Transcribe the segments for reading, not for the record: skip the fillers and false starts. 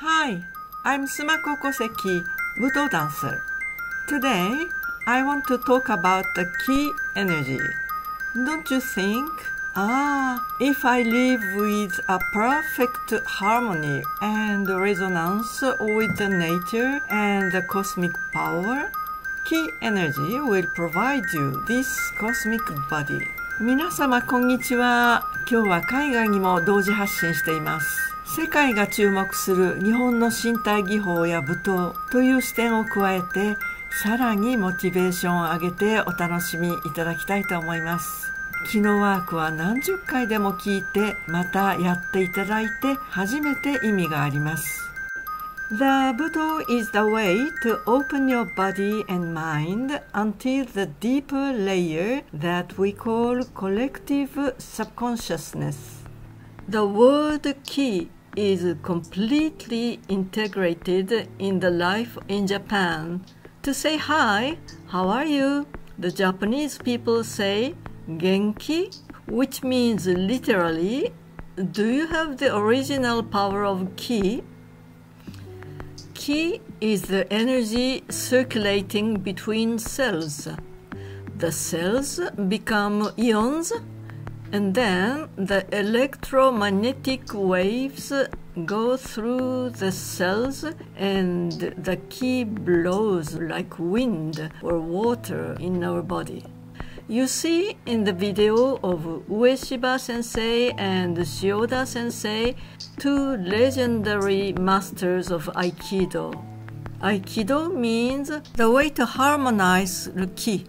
Hi, I'm Sumako Koseki, Buto dancer. Today, I want to talk about the ki energy. Don't you think? If I live with a perfect harmony and resonance with the nature and the cosmic power, ki energy will provide you this cosmic body. 皆様こんにちは。今日は海外にも同時発信しています。世界が注目する日本の身体技法や舞踏という視点を加えて、さらにモチベーションを上げてお楽しみいただきたいと思います。気のワークは何十回でも聞いて、またやっていただいて初めて意味があります。The Buto is the way to open your body and mind until the deeper layer that we call collective subconsciousness. The word ki is completely integrated in the life in Japan. To say hi, how are you? The Japanese people say genki, which means literally, do you have the original power of ki? Ki is the energy circulating between cells. The cells become ions, and then the electromagnetic waves go through the cells and the ki blows like wind or water in our body. You see in the video of Ueshiba Sensei and Shioda Sensei, two legendary masters of Aikido. Aikido means the way to harmonize the ki.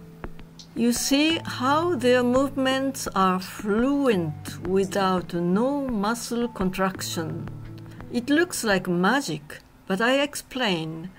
You see how their movements are fluent without no muscle contraction. It looks like magic, but I explain.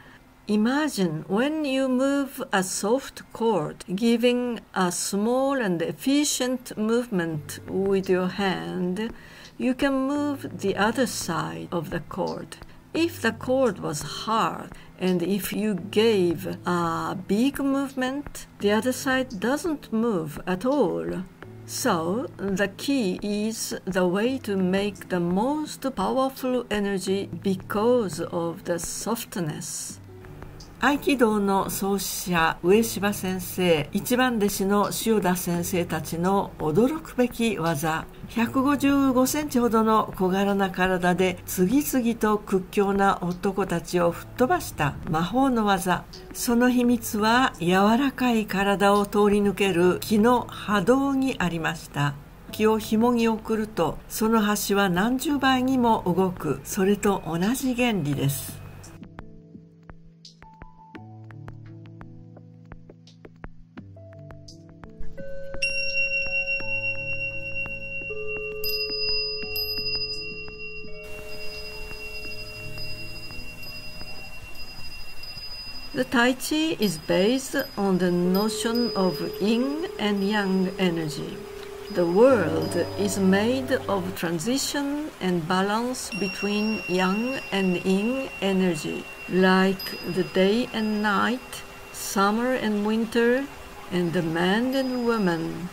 Imagine when you move a soft cord, giving a small and efficient movement with your hand, you can move the other side of the cord. If the cord was hard, and if you gave a big movement, the other side doesn't move at all. So, the ki is the way to make the most powerful energy because of the softness. 合気道の創始者上柴先生、一番弟子の塩田先生たちの驚くべき技、155センチほどの小柄な体で次々と屈強な男たちを吹っ飛ばした魔法の技。その秘密は柔らかい体を通り抜ける気の波動にありました。気を紐に送ると、その端は何十倍にも動く。それと同じ原理です。The Tai Chi is based on the notion of yin and yang energy. The world is made of transition and balance between yang and yin energy, like the day and night, summer and winter, and the man and woman.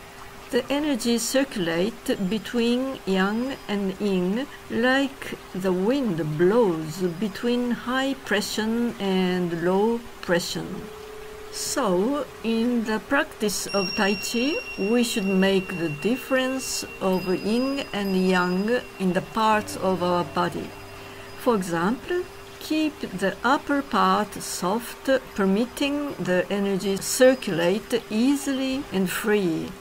The energy circulates between yang and yin like the wind blows between high pressure and low pressure. So, in the practice of Tai Chi, we should make the difference of yin and yang in the parts of our body. For example, keep the upper part soft, permitting the energy circulate easily and free.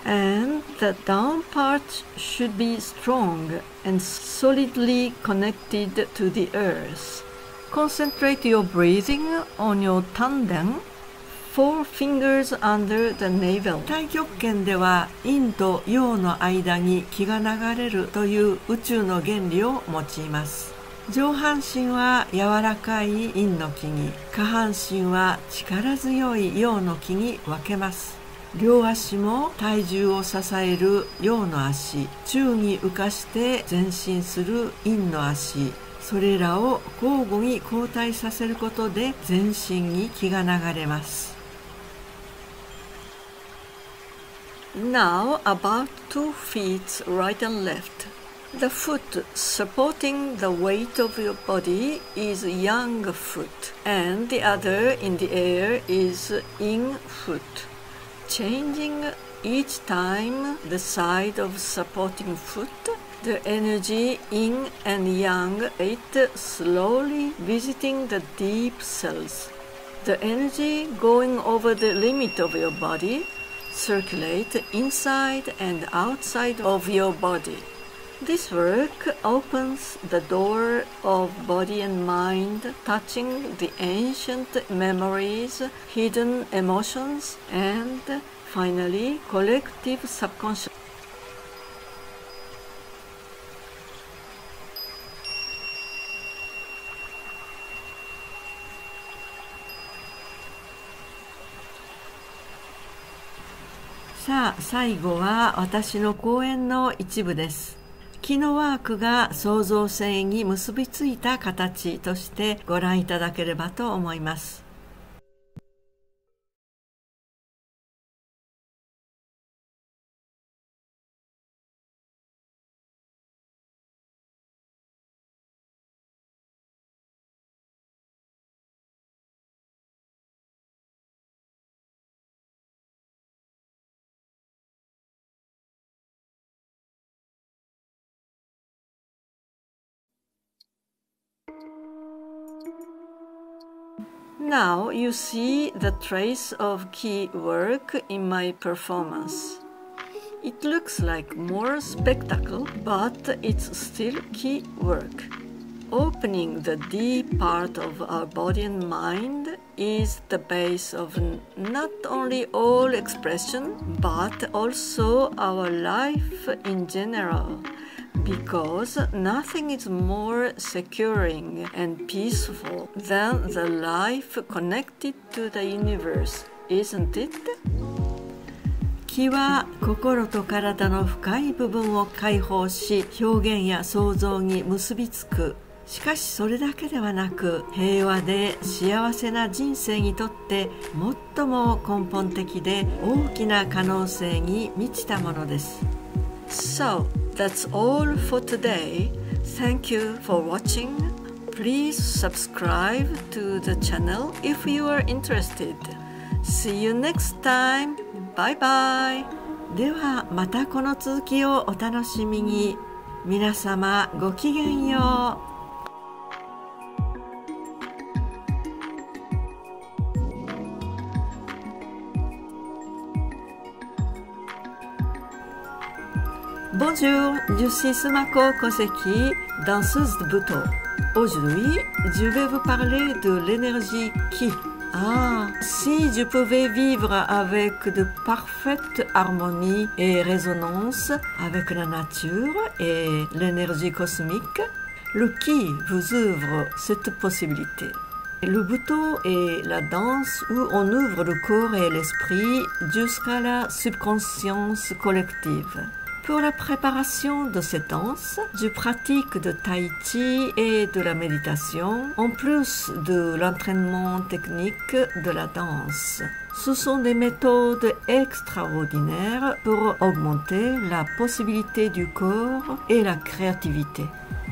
And the down part should be strong and solidly connected to the earth. Concentrate your breathing on your tanden, 4 fingers under the navel. 太極拳では陰と陽の間に気が流れるという宇宙の原理を用います。上半身は柔らかい陰の気に、下半身は力強い陽の気に分けます。両足も体重を支える陽の足、宙に浮かして前進する陰の足、それらを交互に交代させることで全身に気が流れます。Now about 2 feet right and left. The foot supporting the weight of your body is yang foot, and the other in the air is yin foot. Changing each time the side of supporting foot, the energy yin and yang it slowly visiting the deep cells. The energy going over the limit of your body circulate inside and outside of your body. This work opens the door of body and mind, touching the ancient memories, hidden emotions, and finally collective subconscious.さあ、最後は私の講演の一部です。気のワークが創造性に結びついた形としてご覧いただければと思います。Now you see the trace of key work in my performance. It looks like more spectacle, but it's still key work. Opening the deep part of our body and mind is the base of not only all expression, but also our life in general. Because nothing is more securing and peaceful than the life connected to the universe, isn't it? 気は心と体の深い部分を解放し、表現や想像に結びつく。しかしそれだけではなく、平和で幸せな人生にとって最も根本的で大きな可能性に満ちたものです。So, that's all for today. Thank you for watching. Please subscribe to the channel if you are interested. See you next time. Bye bye. ではまたこの続きをお楽しみに。皆様ごきげんよう。Bonjour, je suis Sumako Koseki, danseuse de Buto. Aujourd'hui, je vais vous parler de l'énergie Ki. Ah, si je pouvais vivre avec de parfaite harmonie et résonance avec la nature et l'énergie cosmique, le Ki vous ouvre cette possibilité. Le Buto est la danse où on ouvre le corps et l'esprit jusqu'à la subconscience collective. Pour la préparation de cette danse, je pratique de tai chi et de la méditation, en plus de l'entraînement technique de la danse. Ce sont des méthodes extraordinaires pour augmenter la possibilité du corps et la créativité.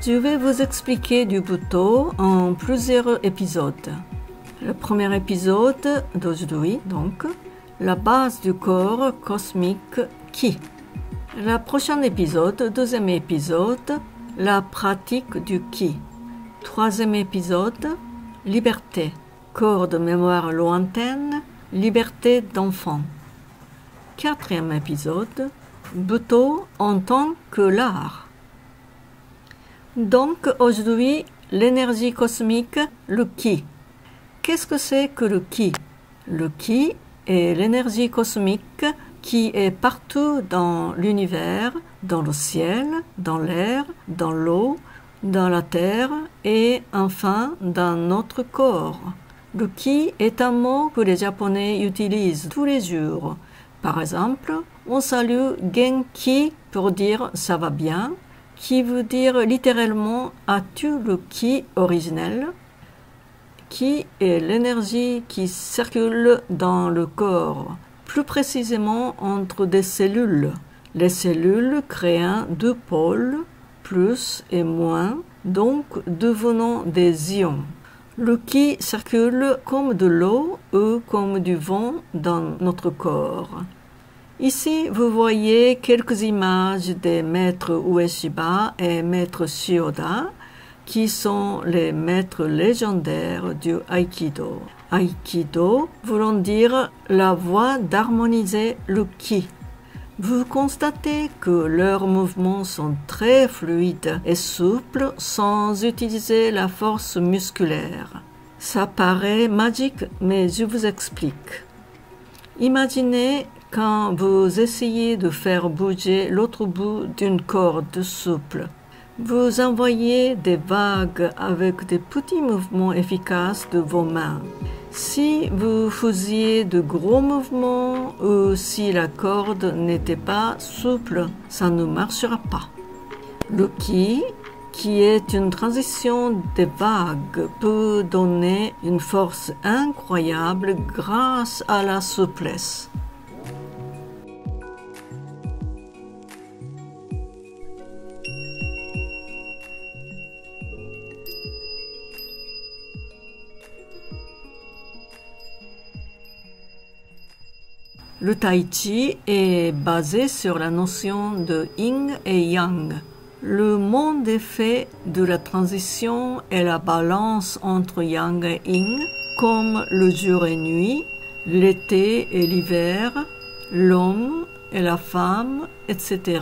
Je vais vous expliquer du Buto en plusieurs épisodes. Le premier épisode d'aujourd'hui, donc, la base du corps cosmique Ki. Le prochain épisode, deuxième épisode, la pratique du Ki. Troisième épisode, liberté, corps de mémoire lointaine, liberté d'enfant. Quatrième épisode, Buto en tant que l'art. Donc aujourd'hui, l'énergie cosmique, le Ki. Qu'est-ce que c'est que le Ki? Le Ki est l'énergie cosmique qui est partout dans l'univers, dans le ciel, dans l'air, dans l'eau, dans la terre et enfin dans notre corps. Le Ki est un mot que les Japonais utilisent tous les jours. Par exemple, on salue Genki pour dire ça va bien, qui veut dire littéralement as-tu le Ki originel? Ki est l'énergie qui circule dans le corps. Plus précisément entre des cellules. Les cellules créent deux pôles, plus et moins, donc devenant des ions. Le ki circule comme de l'eau ou comme du vent dans notre corps. Ici, vous voyez quelques images des maîtres Ueshiba et maîtres Shioda, qui sont les maîtres légendaires du Aikido. Aikido voulant dire la voie d'harmoniser le ki. Vous constatez que leurs mouvements sont très fluides et souples sans utiliser la force musculaire. Ça paraît magique, mais je vous explique. Imaginez quand vous essayez de faire bouger l'autre bout d'une corde souple. Vous envoyez des vagues avec des petits mouvements efficaces de vos mains. Si vous faisiez de gros mouvements ou si la corde n'était pas souple, ça ne marchera pas. Le ki, qui est une transition des vagues, peut donner une force incroyable grâce à la souplesse. Le tai chi est basé sur la notion de yin et yang. Le monde est fait de la transition et la balance entre yang et yin, comme le jour et nuit, l'été et l'hiver, l'homme et la femme, etc.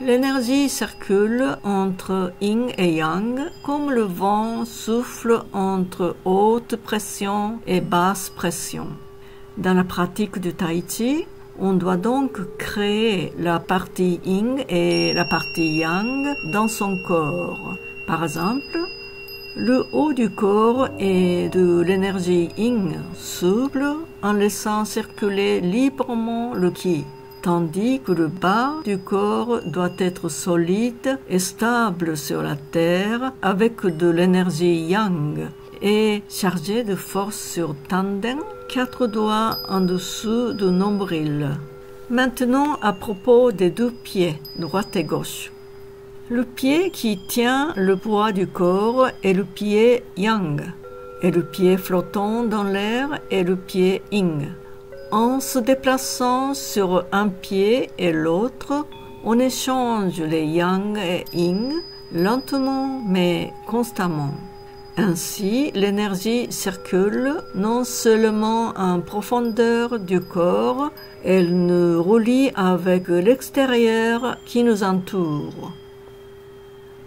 L'énergie circule entre yin et yang, comme le vent souffle entre haute pression et basse pression. Dans la pratique du tai chi, on doit donc créer la partie yin et la partie yang dans son corps. Par exemple, le haut du corps est de l'énergie yin souple en laissant circuler librement le ki, tandis que le bas du corps doit être solide et stable sur la terre avec de l'énergie yang et chargé de force sur tanden, 4 doigts en dessous du nombril. Maintenant, à propos des 2 pieds, droite et gauche. Le pied qui tient le poids du corps est le pied yang, et le pied flottant dans l'air est le pied yin. En se déplaçant sur un pied et l'autre, on échange les yang et yin lentement mais constamment. Ainsi, l'énergie circule non seulement en profondeur du corps, elle nous relie avec l'extérieur qui nous entoure.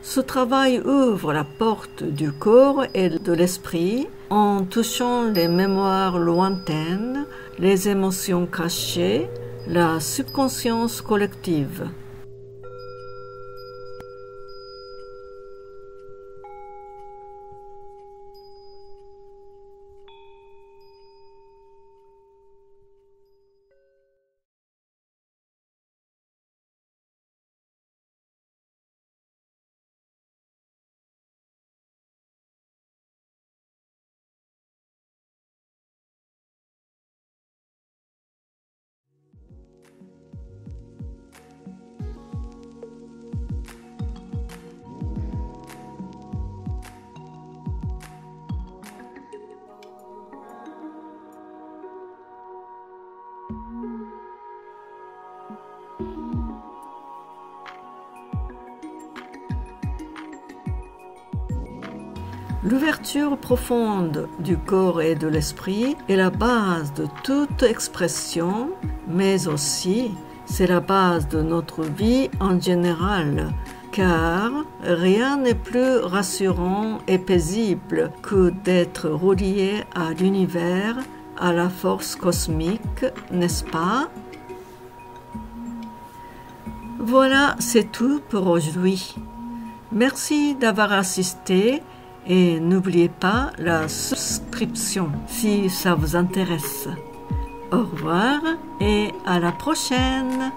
Ce travail ouvre la porte du corps et de l'esprit en touchant les mémoires lointaines, les émotions cachées, la subconscience collective. L'ouverture profonde du corps et de l'esprit est la base de toute expression, mais aussi c'est la base de notre vie en général, car rien n'est plus rassurant et paisible que d'être relié à l'univers, à la force cosmique, n'est-ce pas? Voilà, c'est tout pour aujourd'hui. Merci d'avoir assisté. Et n'oubliez pas la souscription si ça vous intéresse. Au revoir et à la prochaine!